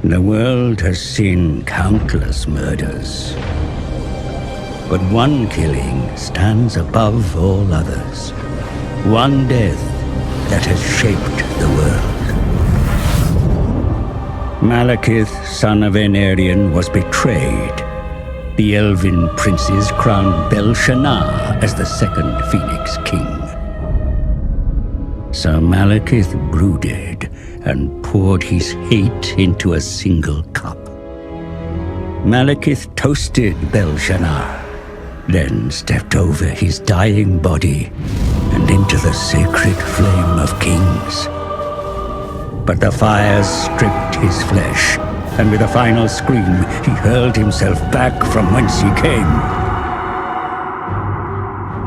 The world has seen countless murders, but one killing stands above all others. One death that has shaped the world. Malekith, son of Aenarion, was betrayed. The Elven princes crowned Bel-Shannar as the second Phoenix King. So Malekith brooded and poured his hate into a single cup. Malekith toasted Bel-Shannar, then stepped over his dying body and into the sacred flame of kings. But the fires stripped his flesh, and with a final scream, he hurled himself back from whence he came.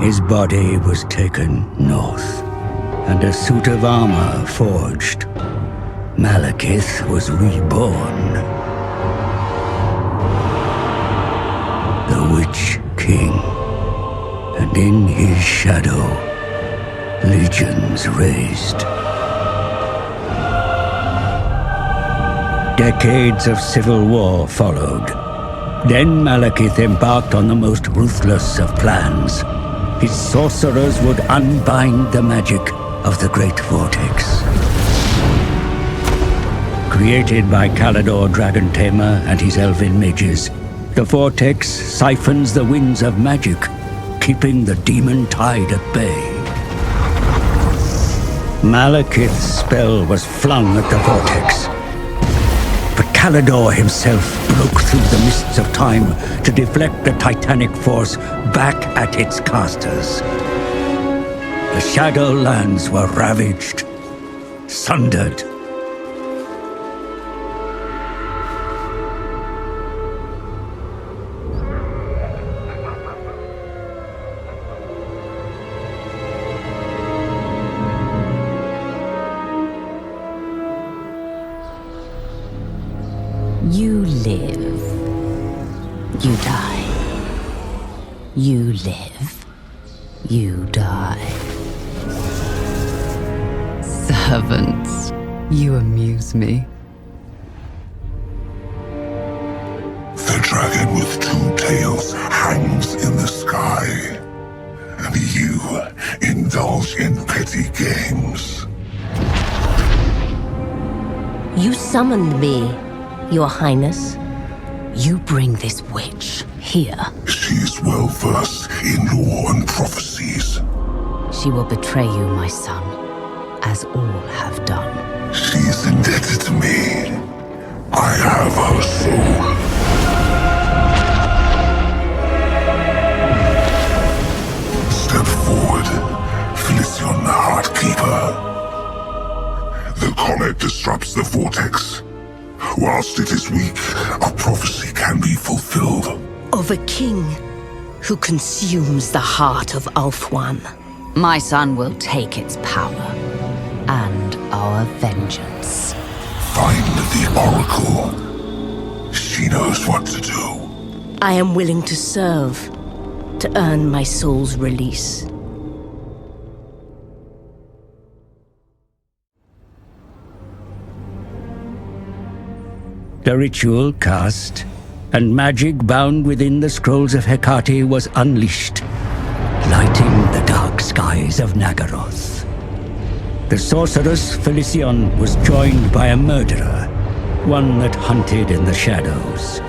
His body was taken north, and a suit of armor forged. Malekith was reborn. The Witch King, and in his shadow, legions raised. Decades of civil war followed. Then Malekith embarked on the most ruthless of plans. His sorcerers would unbind the magic of the Great Vortex. Created by Kalador Dragon Tamer and his elven mages, the Vortex siphons the winds of magic, keeping the demon tide at bay. Malekith's spell was flung at the Vortex, but Kalador himself broke through the mists of time to deflect the titanic force back at its casters. The Shadowlands were ravaged, sundered. You live. You die. You live. You die. Servants, you amuse me. The dragon with two tails hangs in the sky, and you indulge in petty games. You summoned me, Your Highness. You bring this witch here. She's well versed in lore and prophecies. She will betray you, my son, as all have done. She's indebted to me. I have her soul. Step forward, Felicion the Heartkeeper. The comet disrupts the vortex. Whilst it is weak, a prophecy can be fulfilled. Of a king who consumes the heart of Ulthuan. My son will take its power and our vengeance. Find the Oracle. She knows what to do. I am willing to serve, to earn my soul's release. The ritual cast, and magic bound within the scrolls of Hecate was unleashed, lighting the dark skies of Nagaroth. The sorceress Felicion was joined by a murderer, one that hunted in the shadows.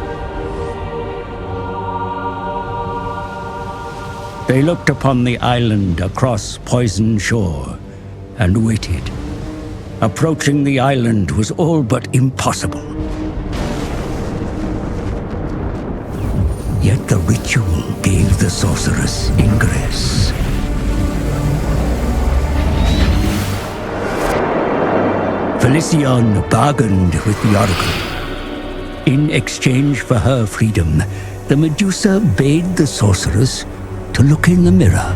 They looked upon the island across Poison Shore and waited. Approaching the island was all but impossible. Yet the ritual gave the sorceress ingress. Felicion bargained with the Oracle. In exchange for her freedom, the Medusa bade the sorceress to look in the mirror.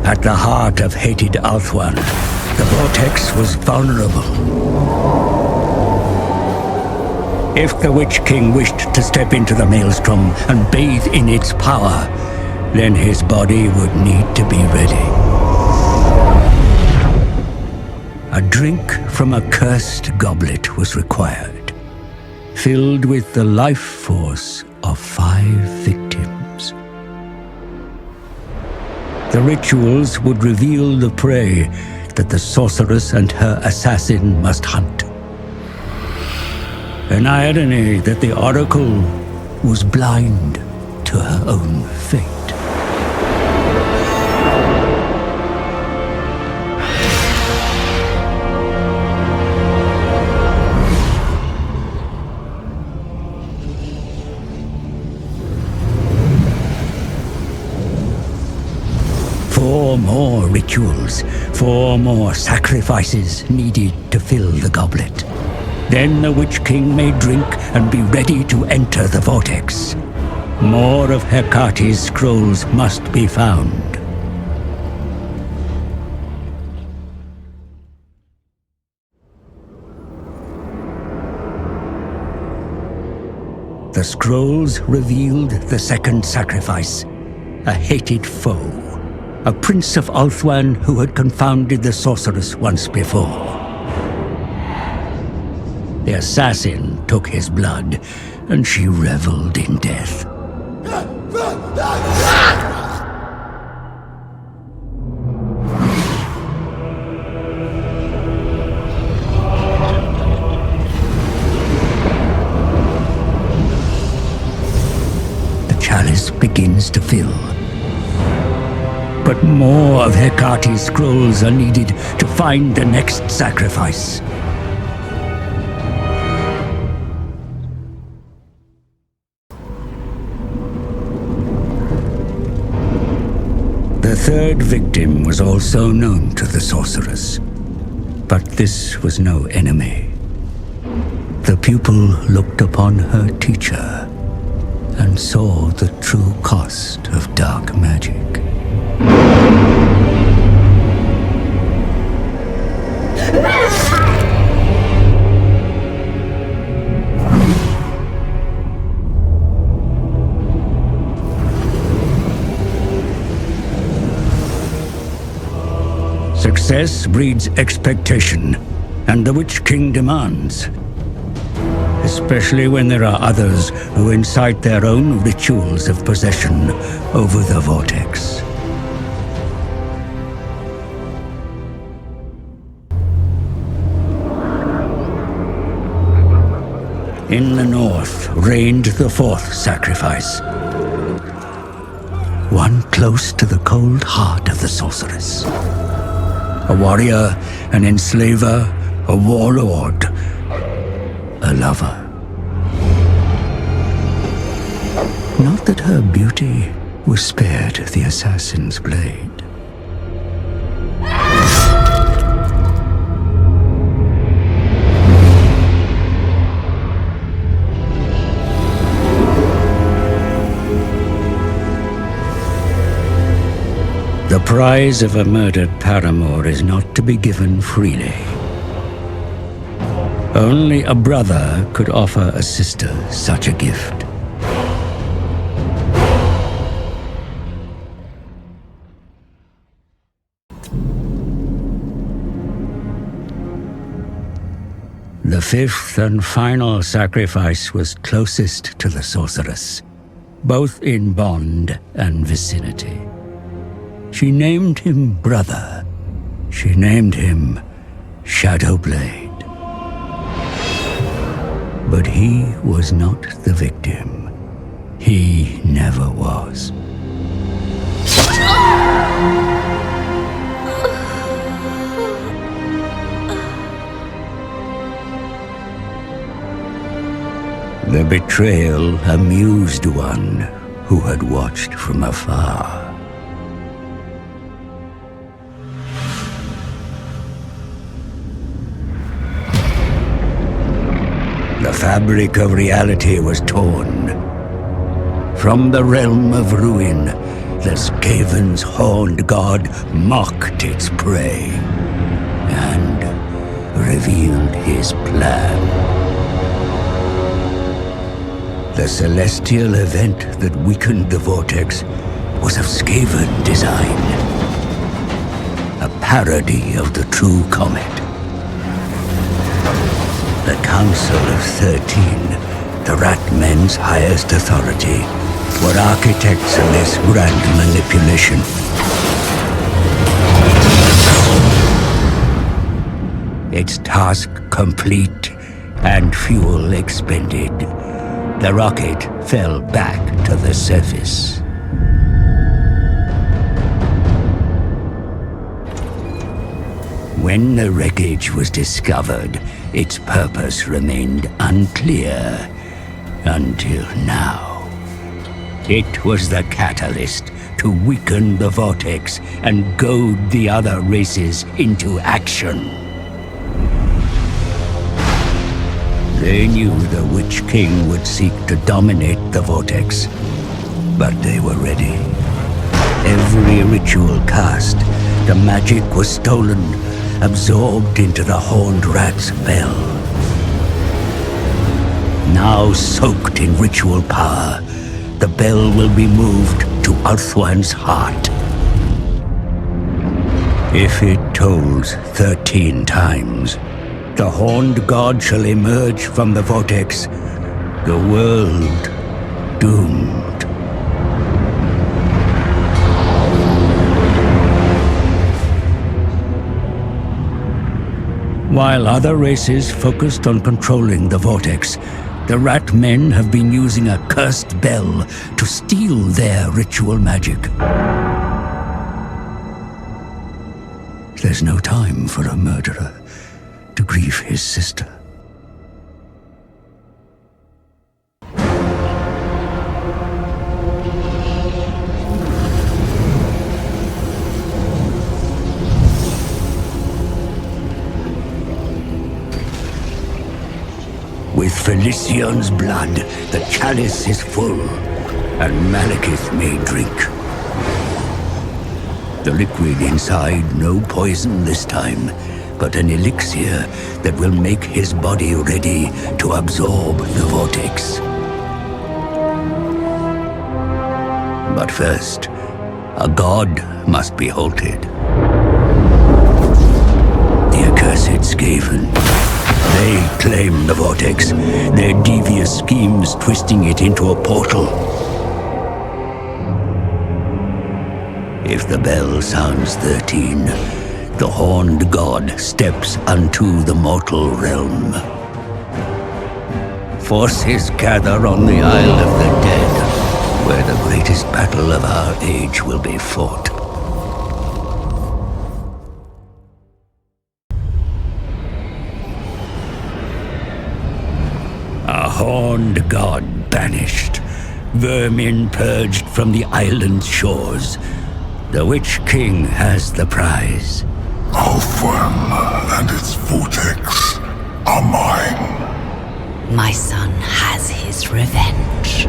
At the heart of hated Ulthuan, the vortex was vulnerable. If the Witch King wished to step into the maelstrom and bathe in its power, then his body would need to be ready. A drink from a cursed goblet was required, filled with the life force of 5 victims. The rituals would reveal the prey that the sorceress and her assassin must hunt. An irony that the Oracle was blind to her own fate. Four more rituals, 4 more sacrifices needed to fill the goblet. Then the Witch King may drink and be ready to enter the vortex. More of Hecate's scrolls must be found. The scrolls revealed the second sacrifice, a hated foe. A prince of Ulthuan who had confounded the sorceress once before. The assassin took his blood, and she reveled in death. The chalice begins to fill. But more of Hecate's scrolls are needed to find the next sacrifice. The third victim was also known to the sorceress, but this was no enemy. The pupil looked upon her teacher and saw the true cost of dark magic. Success breeds expectation, and the Witch King demands. Especially when there are others who incite their own rituals of possession over the vortex. In the north reigned the fourth sacrifice. One close to the cold heart of the sorceress. A warrior, an enslaver, a warlord, a lover. Not that her beauty was spared the assassin's blade. The prize of a murdered paramour is not to be given freely. Only a brother could offer a sister such a gift. The fifth and final sacrifice was closest to the sorceress, both in bond and vicinity. She named him brother. She named him Shadowblade. But he was not the victim. He never was. The betrayal amused one who had watched from afar. The fabric of reality was torn. From the realm of ruin, the Skaven's horned god mocked its prey and revealed his plan. The celestial event that weakened the vortex was of Skaven design. A parody of the true comet, The Council of 13, the Rat Men's highest authority, were architects of this grand manipulation. Its task complete and fuel expended, the rocket fell back to the surface. When the wreckage was discovered, its purpose remained unclear until now. It was the catalyst to weaken the vortex and goad the other races into action. They knew the Witch King would seek to dominate the vortex, but they were ready. Every ritual cast, the magic was stolen, absorbed into the Horned Rat's bell. Now soaked in ritual power, the bell will be moved to Ulthuan's heart. If it tolls 13 times, the Horned God shall emerge from the vortex, the world doomed. While other races focused on controlling the vortex, the Rat Men have been using a cursed bell to steal their ritual magic. There's no time for a murderer to grieve his sister. With Felician's blood, the chalice is full, and Malekith may drink. The liquid inside, no poison this time, but an elixir that will make his body ready to absorb the vortex. But first, a god must be halted. The accursed Skaven. They claim the vortex, their devious schemes twisting it into a portal. If the bell sounds 13, the Horned God steps unto the mortal realm. Forces gather on the Isle of the Dead, where the greatest battle of our age will be fought. A Horned God banished, vermin purged from the island's shores. The Witch King has the prize. Ulthuan and its vortex are mine. My son has his revenge.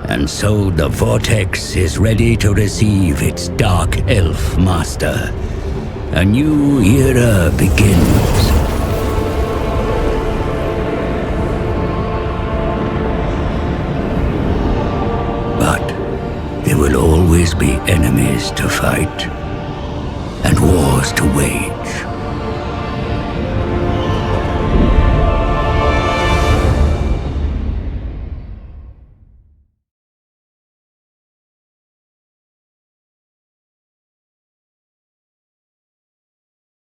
And so the vortex is ready to receive its dark elf master. A new era begins. But there will always be enemies to fight and wars to wage.